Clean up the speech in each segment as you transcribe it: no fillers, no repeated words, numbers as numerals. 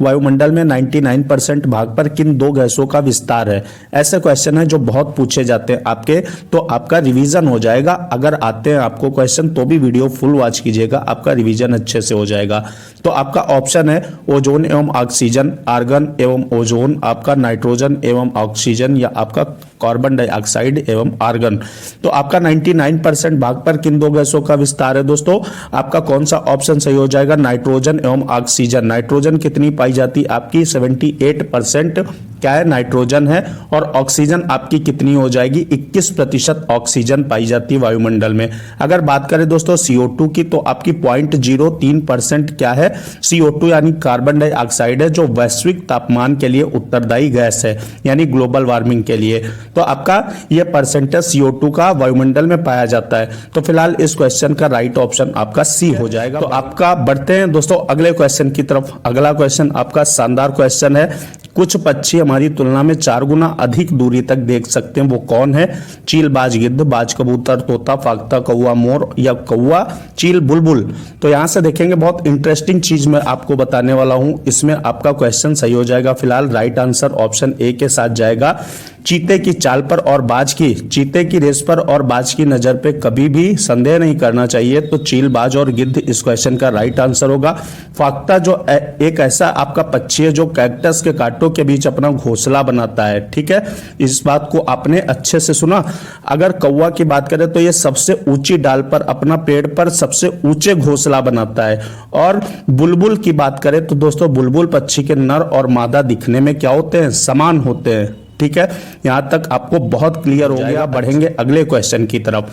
वायुमंडल में 99% भाग पर किन दो गैसों का विस्तार है। ऐसे क्वेश्चन है जो बहुत पूछे जाते हैं आपके, तो आपका रिवीजन हो जाएगा। अगर आते हैं आपको क्वेश्चन तो भी वीडियो फुल वॉच कीजिएगा, आपका रिवीजन अच्छे से हो जाएगा। तो आपका ऑप्शन है ओजोन एवं ऑक्सीजन, आर्गन एवं ओजोन, आपका नाइट्रोजन एवं ऑक्सीजन, या आपका कार्बन डाइऑक्साइड एवं आर्गन। तो आपका 99% भाग पर किन दो गैसों का विस्तार है दोस्तों, आपका कौन सा ऑप्शन सही हो जाएगा, नाइट्रोजन एवं ऑक्सीजन। नाइट्रोजन कितनी पाई जाती है आपकी 78% क्या है, नाइट्रोजन है। और ऑक्सीजन आपकी कितनी हो जाएगी, 21% ऑक्सीजन पाई जाती है वायुमंडल में। अगर बात करें दोस्तों CO2 की, तो आपकी 0.03% क्या है, CO2 यानी कार्बन डाइऑक्साइड है, जो वैश्विक तापमान के लिए उत्तरदायी गैस है, यानी ग्लोबल वार्मिंग के लिए। तो आपका ये परसेंटेज CO2 का वायुमंडल में पाया जाता है। तो फिलहाल इस क्वेश्चन का राइट ऑप्शन आपका सी हो जाएगा। तो आपका बढ़ते हैं दोस्तों अगले क्वेश्चन की तरफ। अगला क्वेश्चन आपका शानदार क्वेश्चन है। कुछ पक्षी हमारी तुलना में 4 गुना अधिक दूरी तक देख सकते हैं, वो कौन है, चील, बाज, गिद्ध, बाज, कबूतर, तोता, फाख्ता, कौवा, मोर, या कौवा, चील, बुलबुल। तो यहां से देखेंगे बहुत इंटरेस्टिंग चीज मैं आपको बताने वाला हूं, इसमें आपका क्वेश्चन सही हो जाएगा। फिलहाल राइट आंसर ऑप्शन ए के साथ जाएगा। चीते की चाल पर और बाज की, चीते की रेस पर और बाज की नजर पे कभी भी संदेह नहीं करना चाहिए। तो चील, बाज और गिद्ध इस क्वेश्चन का राइट आंसर होगा। फाख्ता जो एक ऐसा आपका पक्षी है जो कैक्टस के कांटों के बीच अपना घोंसला बनाता है, ठीक है, इस बात को आपने अच्छे से सुना। अगर कौवा की बात करें तो ये सबसे ऊंची डाल पर अपना पेड़ पर सबसे ऊंचे घोंसला बनाता है। और बुलबुल की बात करें तो दोस्तों बुलबुल पक्षी के नर और मादा दिखने में क्या होते हैं, समान होते हैं, ठीक है। यहां तक आपको बहुत क्लियर हो गया। बढ़ेंगे अगले क्वेश्चन की तरफ।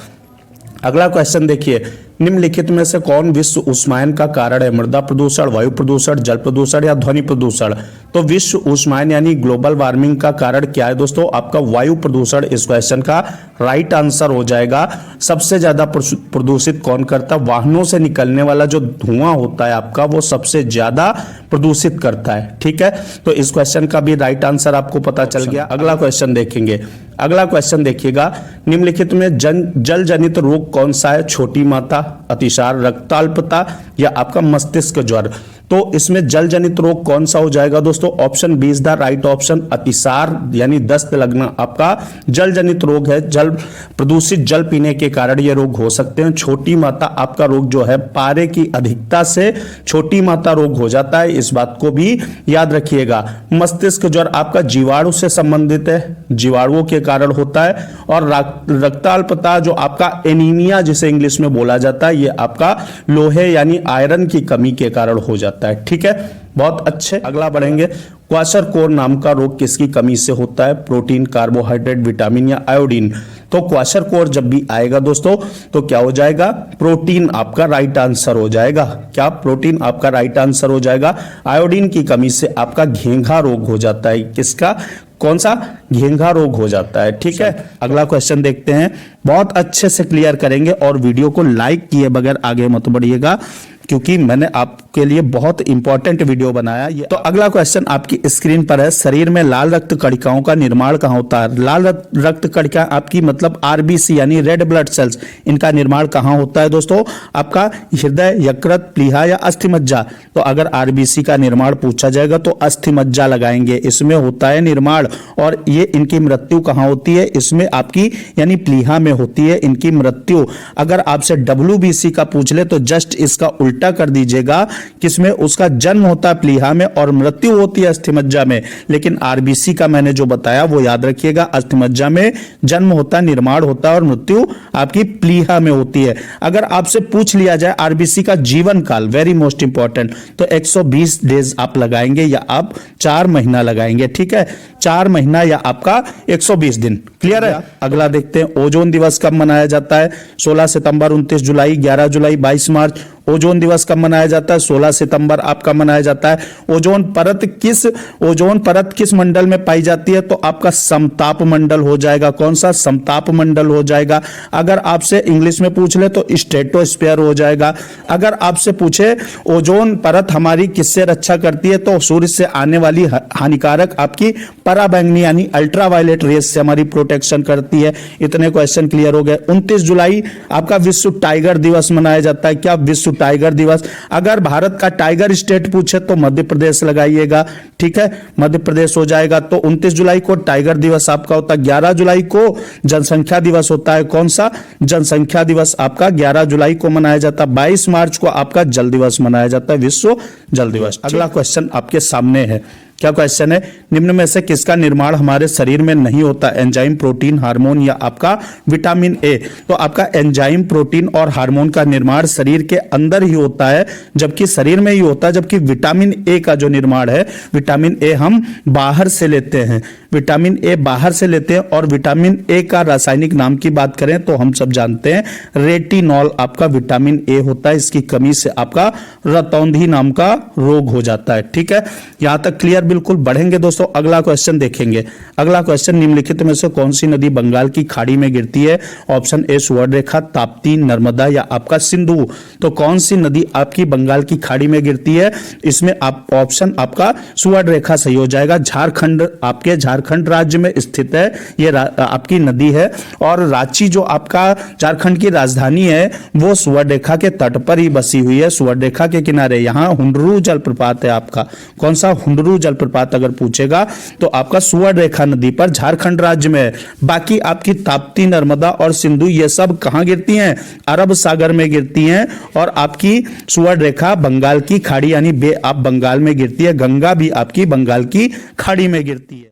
अगला क्वेश्चन देखिए, निम्नलिखित में से कौन विश्व उष्मायन का कारण है, मृदा प्रदूषण, वायु प्रदूषण, जल प्रदूषण, या ध्वनि प्रदूषण। तो विश्व उष्मायन यानी ग्लोबल वार्मिंग का कारण क्या है दोस्तों, आपका वायु प्रदूषण इस क्वेश्चन का राइट आंसर हो जाएगा। सबसे ज्यादा प्रदूषित कौन करता है, वाहनों से निकलने वाला जो धुआं होता है आपका, वो सबसे ज्यादा प्रदूषित करता है, ठीक है। तो इस क्वेश्चन का भी राइट आंसर आपको पता चल गया। अगला क्वेश्चन देखेंगे। अगला क्वेश्चन देखिएगा, निम्नलिखित में जल जनित रोग कौन सा है, छोटी माता, अतिसार, रक्ताल्पता, या आपका मस्तिष्क ज्वर। तो इसमें जल जनित रोग कौन सा हो जाएगा दोस्तों, option B is the right option. अतिसार यानी दस्त लगना आपका जल जनित रोग है, जल प्रदूषित जल पीने के कारण ये रोग हो सकते हैं। छोटी माता आपका रोग जो है पारे की अधिकता से छोटी माता रोग हो जाता है, इस बात को भी याद रखिएगा। मस्तिष्क ज्वर आपका जीवाणु से संबंधित है, जीवाणुओं के कारण होता है। और रक्ताल्पता जो आपका एनीमिया जिसे इंग्लिश में बोला जाता है, ये आपका लोहे यानी आयरन की कमी के कारण हो जाता है, ठीक है, बहुत अच्छे। अगला बढ़ेंगे, क्वाशरकोर नाम का रोग किसकी कमी से होता है, प्रोटीन, कार्बोहाइड्रेट, विटामिन, या आयोडीन। तो क्वाशरकोर जब भी आएगा दोस्तों तो क्या हो जाएगा, प्रोटीन आपका राइट आंसर हो जाएगा। क्या, प्रोटीन आपका राइट आंसर हो जाएगा। आयोडीन की कमी से आपका घेंघा रोग हो जाता है, किसका, कौन सा, घेंघा रोग हो जाता है, ठीक है। अगला क्वेश्चन देखते हैं, बहुत अच्छे से क्लियर करेंगे और वीडियो को लाइक किए बगैर आगे मत बढ़िएगा, क्योंकि मैंने आपके लिए बहुत इंपॉर्टेंट वीडियो बनाया। तो अगला क्वेश्चन आपकी स्क्रीन पर है, शरीर में लाल रक्त कणिकाओं का निर्माण कहाँ होता है। लाल रक्त कणिका आपकी मतलब RBC यानी रेड ब्लड सेल्स, इनका निर्माण कहाँ होता है दोस्तों, आपका हृदय, यकृत, प्लीहा, या अस्थिमज्जा। तो अगर RBC का निर्माण पूछा जाएगा तो अस्थिमज्जा लगाएंगे, इसमें होता है निर्माण। और ये इनकी मृत्यु कहाँ होती है, इसमें आपकी यानी प्लीहा में होती है इनकी मृत्यु। अगर आपसे WBC का पूछ ले तो जस्ट इसका उल्टा कर दीजिएगा, किसमें, उसका जन्म होता है प्लीहा में और मृत्यु होती है अस्थिमज्जा में। लेकिन RBC का मैंने जो बताया वो याद रखिएगा, अस्थिमज्जा में जन्म होता है, निर्माण होता है, और मृत्यु आपकी प्लीहा में होती है। अगर आपसे पूछ लिया जाए RBC का जीवन काल, वेरी मोस्ट इंपॉर्टेंट, तो 120 डेज आप लगाएंगे या आप 4 महीना लगाएंगे, ठीक है, 4 महीना या आपका 120 दिन, क्लियर है। अगला देखते हैं, ओजोन दिवस कब मनाया जाता है, 16 सितंबर, 29 जुलाई, 11 जुलाई, 22 मार्च। ओजोन दिवस कब मनाया जाता है, 16 सितंबर आपका मनाया जाता है। ओजोन परत किस मंडल में पाई जाती है, तो आपका समताप मंडल हो जाएगा। कौन सा, समताप मंडल हो जाएगा। अगर आपसे इंग्लिश में पूछ ले तो स्ट्रेटोस्फीयर हो जाएगा। अगर आपसे पूछे ओजोन परत हमारी किससे रक्षा करती है, तो सूर्य से आने वाली हानिकारक आपकी पराबैंगनी यानी अल्ट्रावायलेट रेस से हमारी प्रोटेक्शन करती है। इतने क्वेश्चन क्लियर हो गए। 29 जुलाई आपका विश्व टाइगर दिवस मनाया जाता है। क्या विश्व टाइगर दिवस। अगर भारत का टाइगर स्टेट पूछे तो मध्य प्रदेश लगाइएगा, ठीक है, मध्य प्रदेश हो जाएगा। तो 29 जुलाई को टाइगर दिवस आपका होता है। 11 जुलाई को जनसंख्या दिवस होता है। कौन सा? जनसंख्या दिवस आपका 11 जुलाई को मनाया जाता है। 22 मार्च को आपका जल दिवस मनाया जाता है, विश्व जल दिवस। अगला क्वेश्चन आपके सामने है। क्या क्वेश्चन है? निम्न में से किसका निर्माण हमारे शरीर में नहीं होता? एंजाइम, प्रोटीन, हार्मोन या आपका विटामिन ए। तो आपका एंजाइम, प्रोटीन और हार्मोन का निर्माण शरीर के अंदर ही होता है, जबकि शरीर में ही होता है, जबकि विटामिन ए का जो निर्माण है, विटामिन ए हम बाहर से लेते हैं, विटामिन ए बाहर से लेते हैं। और विटामिन ए का रासायनिक नाम की बात करें तो हम सब जानते हैं रेटिनॉल आपका विटामिन ए होता है। इसकी कमी से आपका रतौंधी नाम का रोग हो जाता है, ठीक है। यहां तक क्लियर? बिल्कुल। बढ़ेंगे दोस्तों, अगला क्वेश्चन देखेंगे। अगला क्वेश्चन, निम्नलिखित में से कौन सी नदी बंगाल की खाड़ी में गिरती है? ऑप्शन ए सुवर्णरेखा, ताप्ती, नर्मदा या आपका सिंधु। तो कौन सी नदी आपकी बंगाल की खाड़ी में गिरती है? इसमें आप ऑप्शन आपका सुवर्णरेखा सही हो जाएगा। झारखंड, आपके झारखंड राज्य में स्थित है ये आपकी नदी है। और रांची जो आपका झारखंड की राजधानी है वो सुवर्णरेखा के तट पर ही बसी हुई है, सुवर्णरेखा के किनारे। यहाँ हुंडरू जलप्रपात है आपका। कौन सा? हुंडरू जलप्रपात अगर पूछेगा तो आपका सुवर्णरेखा नदी पर झारखंड राज्य में है। बाकी आपकी ताप्ती, नर्मदा और सिंधु ये सब कहां गिरती हैं? अरब सागर में गिरती हैं। और आपकी सुवर्णरेखा बंगाल की खाड़ी यानी बे ऑफ बंगाल में गिरती है। गंगा भी आपकी बंगाल की खाड़ी में गिरती है।